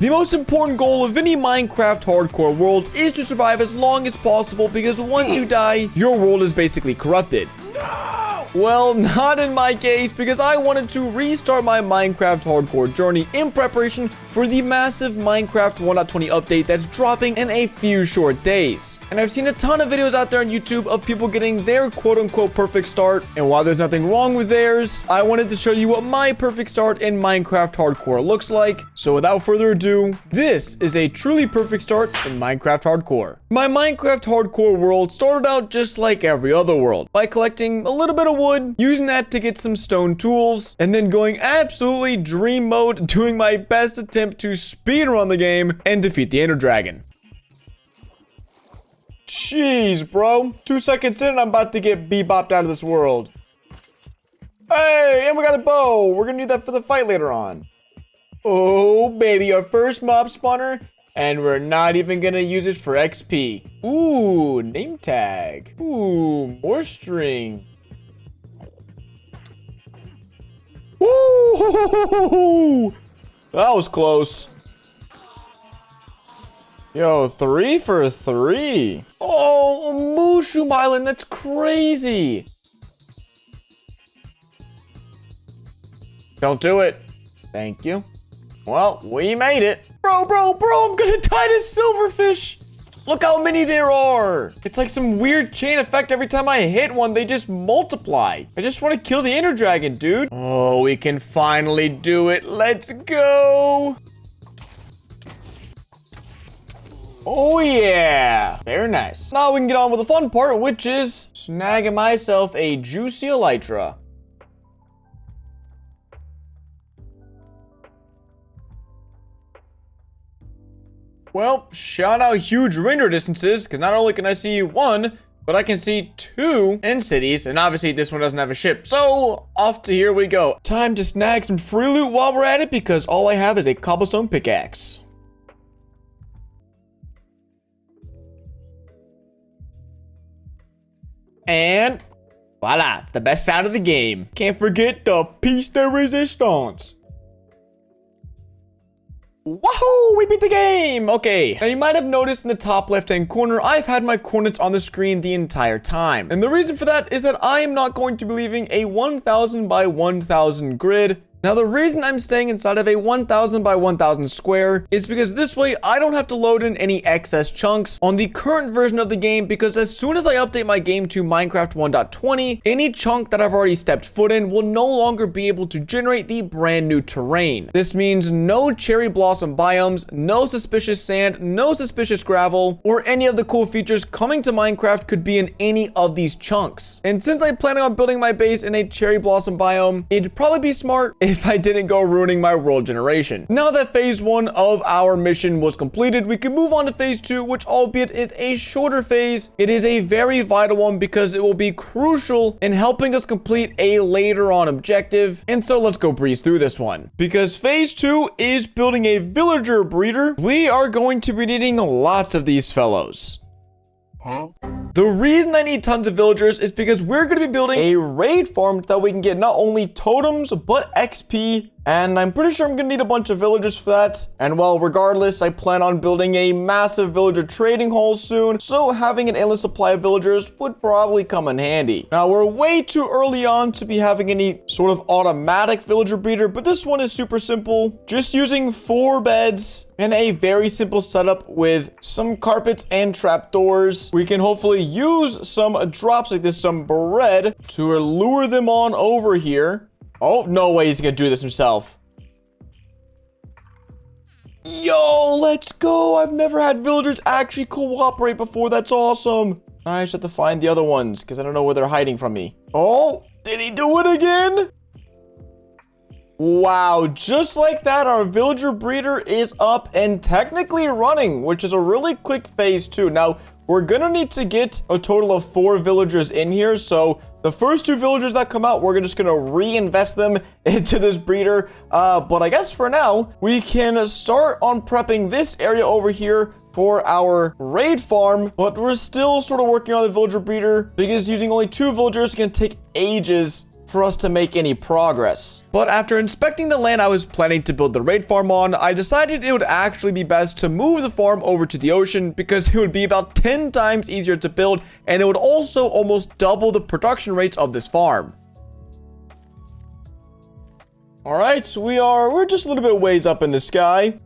The most important goal of any Minecraft hardcore world is to survive as long as possible, because once you die, your world is basically corrupted. Well, not in my case, because I wanted to restart my Minecraft hardcore journey in preparation for the massive Minecraft 1.20 update that's dropping in a few short days. And I've seen a ton of videos out there on YouTube of people getting their quote-unquote perfect start, and while there's nothing wrong with theirs, I wanted to show you what my perfect start in Minecraft hardcore looks like. So without further ado, this is a truly perfect start in Minecraft hardcore. My Minecraft hardcore world started out just like every other world, by collecting a little bit of wood, using that to get some stone tools, and then going absolutely dream mode, doing my best attempt to speedrun the game and defeat the Ender Dragon. Jeez, bro. 2 seconds in and I'm about to get bebopped out of this world. Hey, and we got a bow. We're gonna need that for the fight later on. Oh, baby, our first mob spawner, and we're not even gonna use it for XP. Ooh, name tag. Ooh, more string. Ooh, that was close. Yo, 3 for 3. Oh, Mushroom Island, that's crazy. Don't do it. Thank you. Well, we made it. Bro, I'm gonna die to silverfish. Look how many there are. It's like some weird chain effect. Every time I hit one, they just multiply. I just want to kill the Ender Dragon, dude. Oh, we can finally do it. Let's go. Oh, yeah. Very nice. Now we can get on with the fun part, which is snagging myself a juicy elytra. Well, shout out huge render distances, because not only can I see 1, but I can see 2 end cities, and obviously this one doesn't have a ship. So, off to here we go. Time to snag some free loot while we're at it, because all I have is a cobblestone pickaxe. And voila, it's the best sound of the game. Can't forget the piece de resistance. Wahoo! We beat the game! Okay, now you might have noticed in the top left-hand corner, I've had my coordinates on the screen the entire time. And the reason for that is that I am not going to be leaving a 1000 by 1000 grid. Now, the reason I'm staying inside of a 1000 by 1000 square is because this way I don't have to load in any excess chunks on the current version of the game, because as soon as I update my game to Minecraft 1.20, any chunk that I've already stepped foot in will no longer be able to generate the brand new terrain. This means no cherry blossom biomes, no suspicious sand, no suspicious gravel, or any of the cool features coming to Minecraft could be in any of these chunks. And since I'm planning on building my base in a cherry blossom biome, it'd probably be smart if I didn't go ruining my world generation. Now that phase 1 of our mission was completed, we can move on to phase 2, which albeit is a shorter phase, it is a very vital one because it will be crucial in helping us complete a later on objective. And so let's go breeze through this one. Because phase 2 is building a villager breeder, we are going to be needing lots of these fellows. The reason I need tons of villagers is because we're going to be building a raid farm that we can get not only totems, but XP. And I'm pretty sure I'm going to need a bunch of villagers for that. And well, regardless, I plan on building a massive villager trading hall soon. So having an endless supply of villagers would probably come in handy. Now, we're way too early on to be having any sort of automatic villager breeder, but this one is super simple. Just using 4 beds and a very simple setup with some carpets and trapdoors. We can hopefully use some drops like this, some bread, to lure them on over here. Oh, no way he's gonna do this himself. Yo, let's go. I've never had villagers actually cooperate before. That's awesome. I just have to find the other ones because I don't know where they're hiding from me. Oh, did he do it again? Wow, just like that, our villager breeder is up and technically running, which is a really quick phase 2. Now, we're gonna need to get a total of 4 villagers in here, so the first 2 villagers that come out, we're just gonna reinvest them into this breeder. But I guess for now, we can start on prepping this area over here for our raid farm, but we're still sort of working on the villager breeder because using only 2 villagers can take ages for us to make any progress. But after inspecting the land I was planning to build the raid farm on, I decided it would actually be best to move the farm over to the ocean because it would be about 10 times easier to build, and it would also almost double the production rates of this farm. Alright, we're just a little bit ways up in the sky.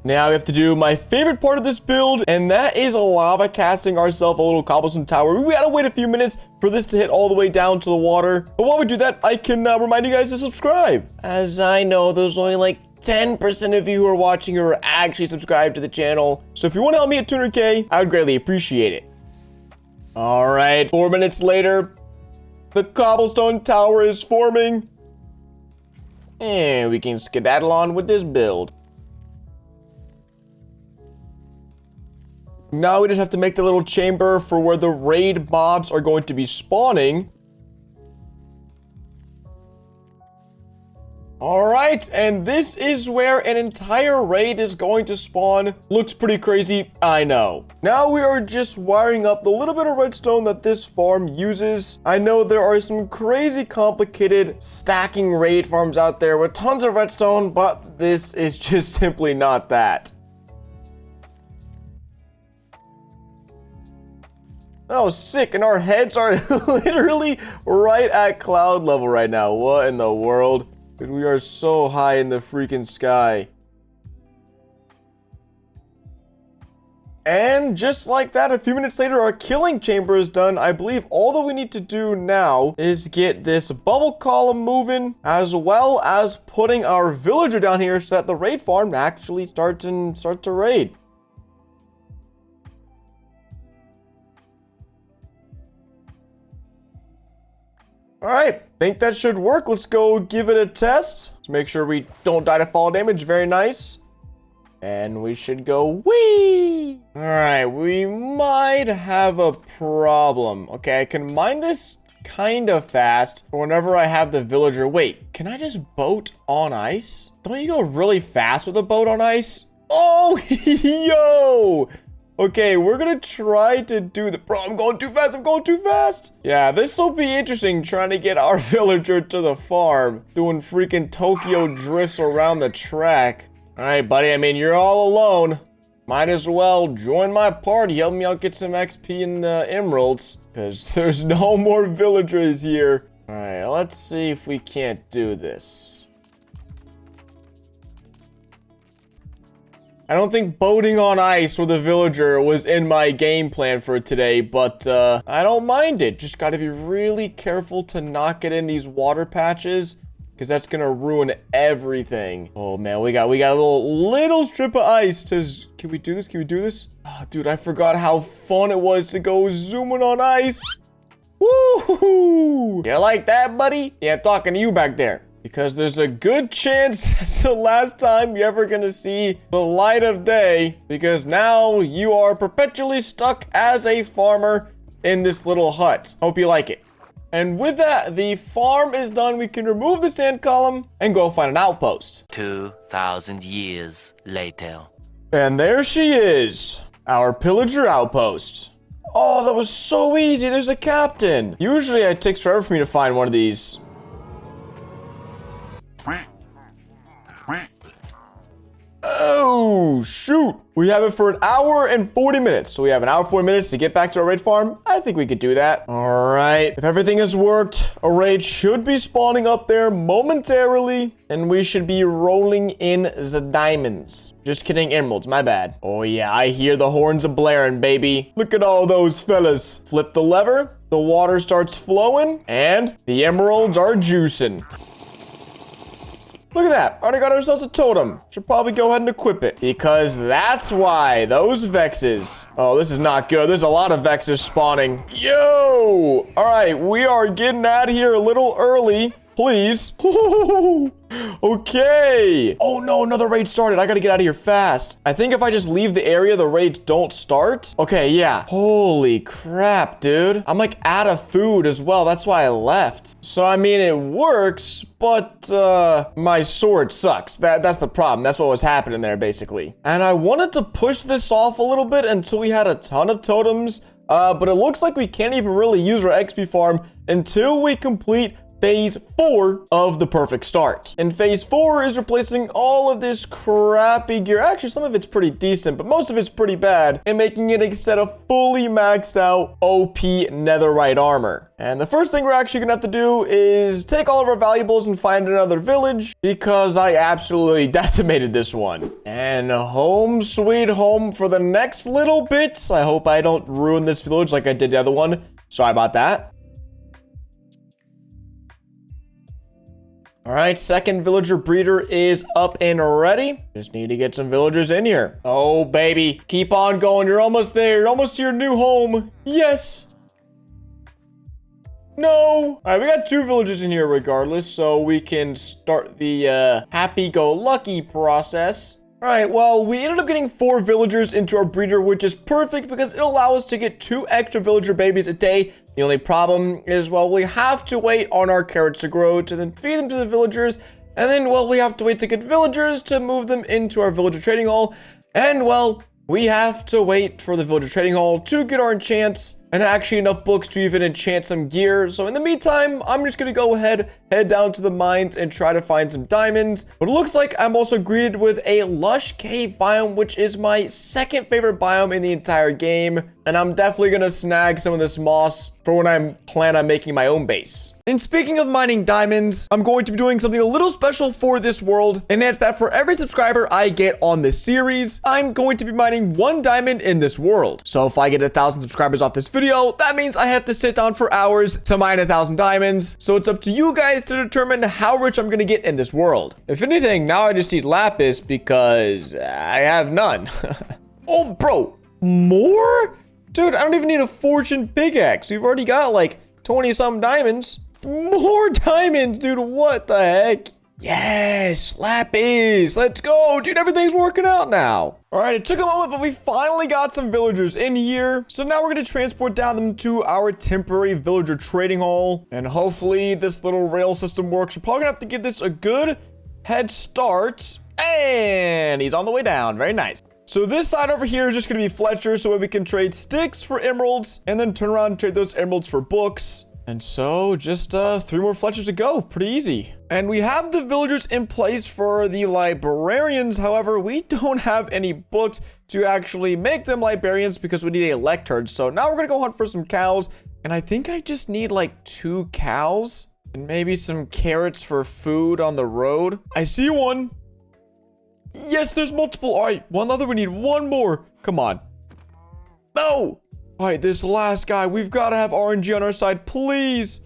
Now we have to do my favorite part of this build, and that is lava casting ourselves a little cobblestone tower. We gotta wait a few minutes for this to hit all the way down to the water. But while we do that, I can remind you guys to subscribe. As I know, there's only like 10% of you who are watching who are actually subscribed to the channel. So if you want to help me at 200K, I would greatly appreciate it. Alright, 4 minutes later, the cobblestone tower is forming. And we can skedaddle on with this build. Now we just have to make the little chamber for where the raid mobs are going to be spawning. Alright, and this is where an entire raid is going to spawn. Looks pretty crazy, I know. Now we are just wiring up the little bit of redstone that this farm uses. I know there are some crazy complicated stacking raid farms out there with tons of redstone, but this is just simply not that. Oh, sick, and our heads are literally right at cloud level right now. What in the world? Dude, we are so high in the freaking sky. And just like that, a few minutes later, our killing chamber is done. I believe all that we need to do now is get this bubble column moving, as well as putting our villager down here so that the raid farm actually starts to raid. Alright, think that should work. Let's go give it a test. Let's make sure we don't die to fall damage. Very nice. And we should go whee! Alright, we might have a problem. Okay, I can mine this kind of fast for whenever I have the villager. Wait, can I just boat on ice? Don't you go really fast with a boat on ice? Oh, yo! Okay, we're gonna try to do the... Bro, I'm going too fast, Yeah, this will be interesting, trying to get our villager to the farm. Doing freaking Tokyo drifts around the track. Alright, buddy, I mean, you're all alone. Might as well join my party. Help me out get some XP and emeralds. Because there's no more villagers here. Alright, let's see if we can't do this. I don't think boating on ice with a villager was in my game plan for today, but I don't mind it. Just gotta be really careful to not get in these water patches, because that's gonna ruin everything. Oh man, we got a little strip of ice. Can we do this? Oh, dude, I forgot how fun it was to go zooming on ice. Woo! You like that, buddy? Yeah, I'm talking to you back there. Because there's a good chance that's the last time you're ever gonna see the light of day. Because now you are perpetually stuck as a farmer in this little hut. Hope you like it. And with that, the farm is done. We can remove the sand column and go find an outpost. 2,000 years later. And there she is, our pillager outpost. Oh, that was so easy. There's a captain. Usually it takes forever for me to find one of these. Oh, shoot. We have it for an hour and 40 minutes. So we have an hour, 40 minutes to get back to our raid farm. I think we could do that. All right. If everything has worked, a raid should be spawning up there momentarily. And we should be rolling in the diamonds. Just kidding, emeralds. My bad. Oh, yeah. I hear the horns a blaring, baby. Look at all those fellas. Flip the lever. The water starts flowing. And the emeralds are juicing. Look at that. Already got ourselves a totem. Should probably go ahead and equip it. Because that's why. Those vexes. Oh, this is not good. There's a lot of vexes spawning. Yo! Alright, we are getting out of here a little early. Please. Okay. Oh no, another raid started. I gotta get out of here fast. I think if I just leave the area, the raids don't start. Okay, yeah. Holy crap, dude. I'm like out of food as well. That's why I left. So, I mean, it works, but my sword sucks. That's the problem. That's what was happening there, basically. And I wanted to push this off a little bit until we had a ton of totems. But it looks like we can't even really use our XP farm until we complete phase 4 of the perfect start. And phase 4 is replacing all of this crappy gear. Actually, some of it's pretty decent, but most of it's pretty bad, and making it a set of fully maxed out OP netherite armor. And the first thing we're actually gonna have to do is take all of our valuables and find another village, because I absolutely decimated this one. And home sweet home for the next little bit. I hope I don't ruin this village like I did the other one. Sorry about that. All right, second villager breeder is up and ready. Just need to get some villagers in here. Oh, baby. Keep on going. You're almost there. You're almost to your new home. Yes. No. All right, we got 2 villagers in here regardless, so we can start the happy-go-lucky process. All right, well, we ended up getting 4 villagers into our breeder, which is perfect because it'll allow us to get 2 extra villager babies a day. The only problem is, well, we have to wait on our carrots to grow to then feed them to the villagers. And then, well, we have to wait to get villagers to move them into our villager trading hall. And, well, we have to wait for the villager trading hall to get our enchants and actually enough books to even enchant some gear. So in the meantime, I'm just gonna go ahead, head down to the mines and try to find some diamonds. But it looks like I'm also greeted with a lush cave biome, which is my second favorite biome in the entire game. And I'm definitely gonna snag some of this moss for when I plan on making my own base. And speaking of mining diamonds, I'm going to be doing something a little special for this world. And that's that for every subscriber I get on this series, I'm going to be mining 1 diamond in this world. So if I get 1,000 subscribers off this video, that means I have to sit down for hours to mine 1,000 diamonds. So it's up to you guys to determine how rich I'm gonna get in this world. If anything, now I just need lapis because I have none. Oh, bro, more? Dude, I don't even need a fortune pickaxe. We've already got like 20-something diamonds. More diamonds, dude. What the heck? Yes, lapis. Let's go, dude. Everything's working out now. All right, it took a moment, but we finally got some villagers in here. So now we're going to transport down them to our temporary villager trading hall. And hopefully this little rail system works. We're probably going to have to give this a good head start. And he's on the way down. Very nice. So this side over here is just going to be Fletcher, so we can trade sticks for emeralds and then turn around and trade those emeralds for books. And so just 3 more Fletchers to go. Pretty easy. And we have the villagers in place for the librarians. However, we don't have any books to actually make them librarians because we need a lectern. So now we're going to go hunt for some cows. And I think I just need like 2 cows and maybe some carrots for food on the road. I see one. Yes, there's multiple. All right, one other. We need 1 more. Come on. No. All right, this last guy. We've got to have RNG on our side, please.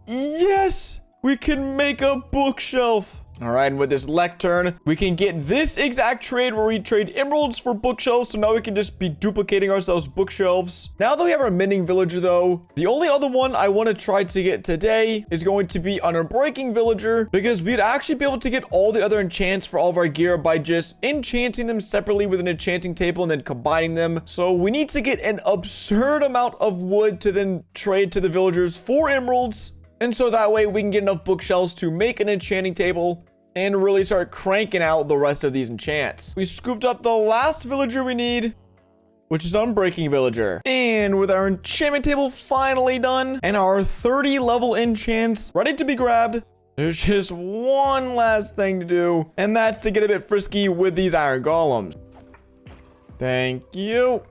Yes, we can make a bookshelf. All right, and with this lectern, we can get this exact trade where we trade emeralds for bookshelves. So now we can just be duplicating ourselves bookshelves. Now that we have our mending villager, though, the only other one I want to try to get today is going to be an unbreaking villager, because we'd actually be able to get all the other enchants for all of our gear by just enchanting them separately with an enchanting table and then combining them. So we need to get an absurd amount of wood to then trade to the villagers for emeralds. And so that way we can get enough bookshelves to make an enchanting table and really start cranking out the rest of these enchants. We scooped up the last villager we need, which is Unbreaking Villager. And with our enchantment table finally done and our 30 level enchants ready to be grabbed, there's just one last thing to do, and that's to get a bit frisky with these iron golems. Thank you.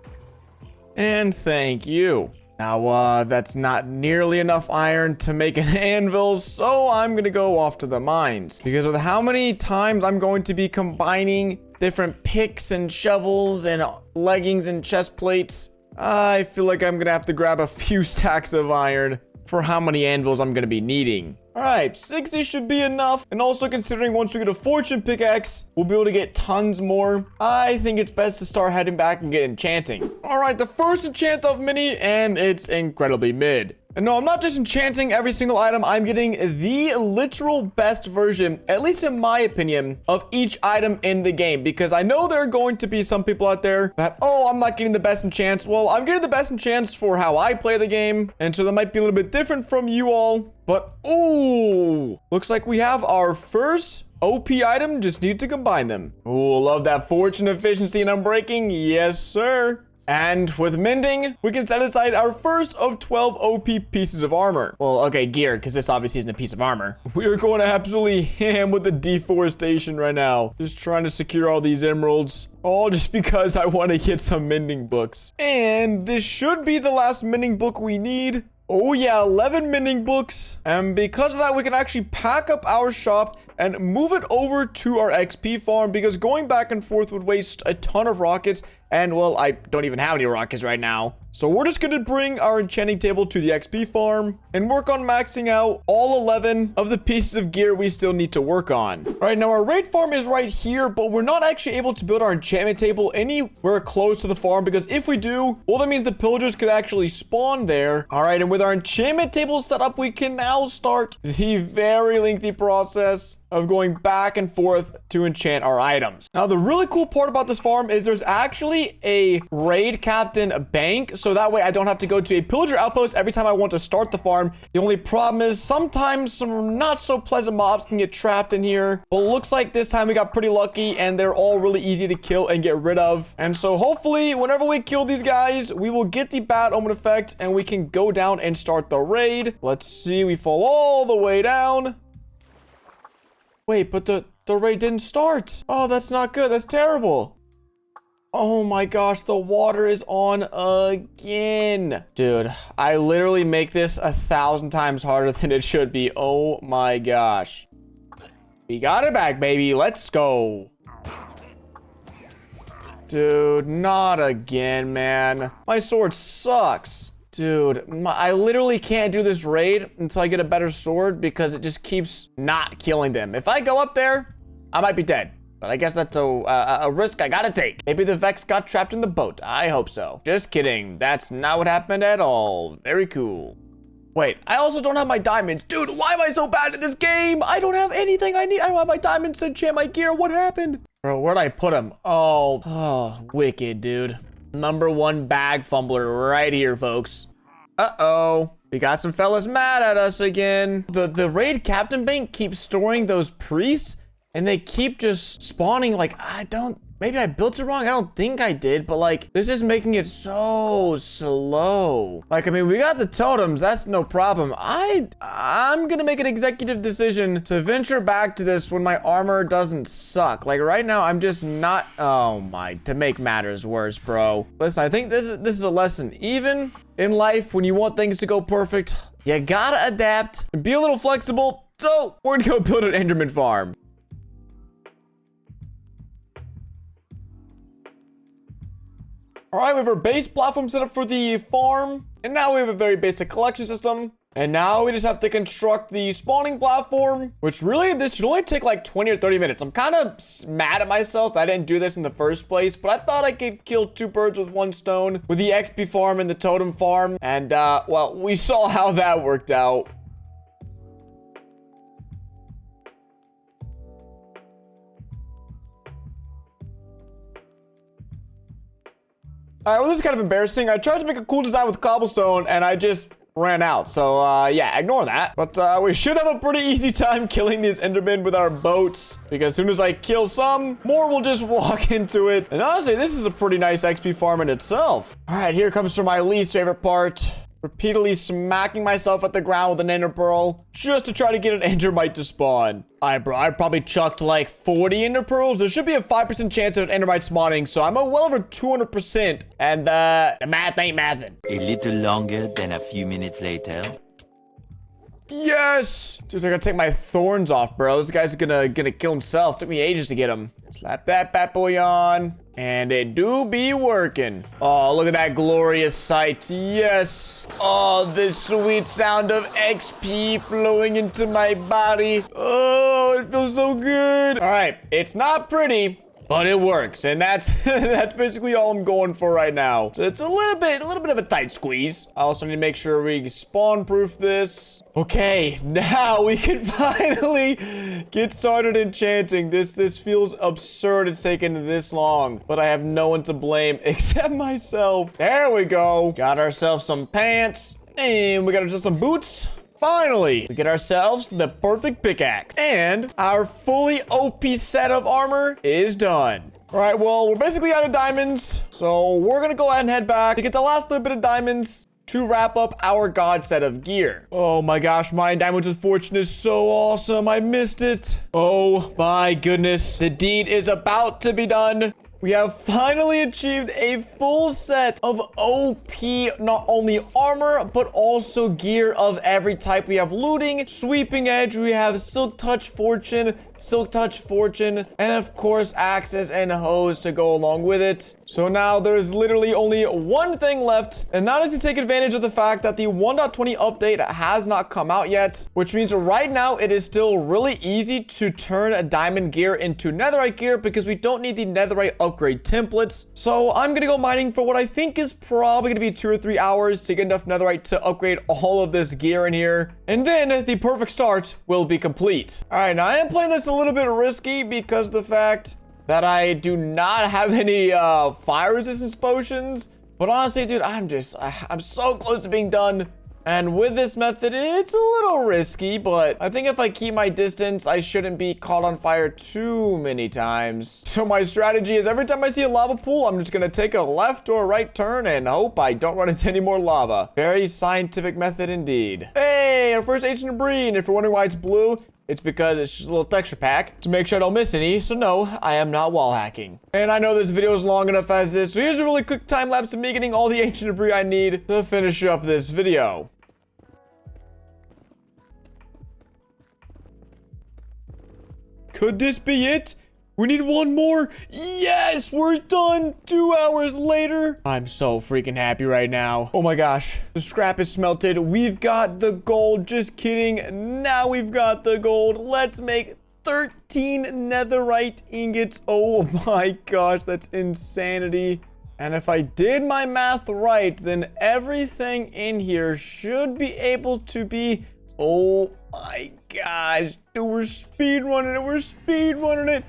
And thank you. Now, that's not nearly enough iron to make an anvil, so I'm gonna go off to the mines. Because with how many times I'm going to be combining different picks and shovels and leggings and chest plates, I feel like I'm gonna have to grab a few stacks of iron for how many anvils I'm gonna be needing. All right, 60 should be enough. And also considering once we get a fortune pickaxe, we'll be able to get tons more. I think it's best to start heading back and get enchanting. All right, the first enchant of many, and it's incredibly mid. And no, I'm not just enchanting every single item. I'm getting the literal best version, at least in my opinion, of each item in the game. Because I know there are going to be some people out there that, oh, I'm not getting the best enchants. Well, I'm getting the best enchants for how I play the game. And so that might be a little bit different from you all. But, ooh, looks like we have our first OP item. Just need to combine them. Ooh, love that fortune efficiency and unbreaking. Yes, sir. And with mending, we can set aside our first of 12 OP pieces of armor. Well, okay, gear, because this obviously isn't a piece of armor. We are going absolutely ham with the deforestation right now. Just trying to secure all these emeralds. All just because I want to get some mending books. And this should be the last mending book we need. Oh yeah, 11 mending books. And because of that, we can actually pack up our shop and move it over to our XP farm, because going back and forth would waste a ton of rockets. And well, I don't even have any rockets right now. So we're just gonna bring our enchanting table to the XP farm and work on maxing out all 11 of the pieces of gear we still need to work on. All right, now our raid farm is right here, but we're not actually able to build our enchantment table anywhere close to the farm, because if we do, well, that means the pillagers could actually spawn there. All right, and with our enchantment table set up, we can now start the very lengthy process of going back and forth to enchant our items. Now, the really cool part about this farm is there's actually a raid captain bank, so that way I don't have to go to a pillager outpost every time I want to start the farm. The only problem is sometimes some not so pleasant mobs can get trapped in here, but looks like this time we got pretty lucky and they're all really easy to kill and get rid of. And so hopefully whenever we kill these guys, we will get the bad omen effect and we can go down and start the raid. Let's see, we fall all the way down. Wait, but the raid didn't start. Oh, that's not good. That's terrible. Oh my gosh, the water is on again. Dude, I literally make this 1,000 times harder than it should be. Oh my gosh. We got it back, baby. Let's go. Dude, not again, man. My sword sucks. Dude, I literally can't do this raid until I get a better sword because it just keeps not killing them. If I go up there, I might be dead. But I guess that's a risk I gotta take. Maybe the Vex got trapped in the boat. I hope so. Just kidding. That's not what happened at all. Very cool. Wait, I also don't have my diamonds. Dude, why am I so bad at this game? I don't have anything I need. I don't have my diamonds to enchant my gear. What happened? Bro, where'd I put them? Oh, wicked, dude. #1 bag fumbler right here, folks. Uh-oh. We got some fellas mad at us again. The raid captain bank keeps storing those priests, and they keep just spawning like, maybe I built it wrong. I don't think I did, but like, this is making it so slow. Like, I mean, we got the totems. That's no problem. I'm gonna make an executive decision to venture back to this when my armor doesn't suck. Like right now, I'm just not, to make matters worse, bro. Listen, I think this is a lesson. Even in life, when you want things to go perfect, you gotta adapt and be a little flexible. So we're gonna go build an enderman farm. All right, we have our base platform set up for the farm, and now we have a very basic collection system. And now we just have to construct the spawning platform, which really, this should only take like 20 or 30 minutes. I'm kind of mad at myself that I didn't do this in the first place, but I thought I could kill 2 birds with 1 stone with the XP farm and the totem farm. And, well, we saw how that worked out. All right, well, this is kind of embarrassing. I tried to make a cool design with cobblestone, and I just ran out. So, yeah, ignore that. But we should have a pretty easy time killing these endermen with our boats, because as soon as I kill some, more will just walk into it. And honestly, this is a pretty nice XP farm in itself. All right, here comes to my least favorite part. Repeatedly smacking myself at the ground with an ender pearl just to try to get an endermite to spawn. All right, bro, I probably chucked like 40 ender pearls. There should be a 5% chance of an endermite spawning, so I'm well over 200%. And the math ain't mathing. A little longer than a few minutes later. Yes! Dude, I gotta take my thorns off, bro. This guy's gonna kill himself. Took me ages to get him. Slap that bad boy on. And it do be working. Oh, look at that glorious sight. Yes. Oh, the sweet sound of XP flowing into my body. Oh, it feels so good. All right, it's not pretty, but it works, and that's that's basically all I'm going for right now. So it's a little bit of a tight squeeze. I also need to make sure we spawn-proof this. Okay, now we can finally get started enchanting. This feels absurd. It's taken this long, but I have no one to blame except myself. There we go. Got ourselves some pants, and we got ourselves some boots. Finally, we get ourselves the perfect pickaxe, and our fully OP set of armor is done. All right, well, we're basically out of diamonds. So we're going to go ahead and head back to get the last little bit of diamonds to wrap up our god set of gear. Oh my gosh, my diamond with fortune is so awesome. I missed it. Oh my goodness. The deed is about to be done. We have finally achieved a full set of OP, not only armor, but also gear of every type. We have looting, sweeping edge, we have silk touch fortune, and of course axes and hoes to go along with it. So now there's literally only one thing left, and that is to take advantage of the fact that the 1.20 update has not come out yet, which means right now it is still really easy to turn a diamond gear into netherite gear because we don't need the netherite upgrade templates. So I'm gonna go mining for what I think is probably gonna be 2 or 3 hours to get enough netherite to upgrade all of this gear in here, and then the perfect start will be complete. All right, now I am playing this a little bit risky because of the fact that I do not have any fire resistance potions. But honestly, dude, I'm so close to being done. And with this method, it's a little risky, but I think if I keep my distance, I shouldn't be caught on fire too many times. So my strategy is every time I see a lava pool, I'm just gonna take a left or a right turn and hope I don't run into any more lava. Very scientific method indeed. Hey, our first ancient debris, and if you're wondering why it's blue, it's because it's just a little texture pack to make sure I don't miss any. So no, I am not wall hacking. And I know this video is long enough as is, so here's a really quick time lapse of me getting all the ancient debris I need to finish up this video. Could this be it? We need one more. Yes, we're done. 2 hours later. I'm so freaking happy right now. Oh my gosh. The scrap is smelted. We've got the gold. Just kidding. Now we've got the gold. Let's make 13 netherite ingots. Oh my gosh, that's insanity. And if I did my math right, then everything in here should be able to be... Oh my gosh. Dude, we're speedrunning it. We're speedrunning it.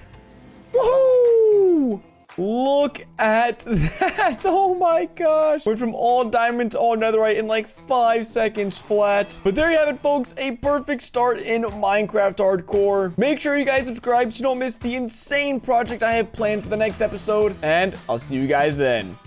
Woohoo! Look at that. Oh my gosh. Went from all diamond to all netherite in like 5 seconds flat. But there you have it, folks. A perfect start in Minecraft Hardcore. Make sure you guys subscribe so you don't miss the insane project I have planned for the next episode. And I'll see you guys then.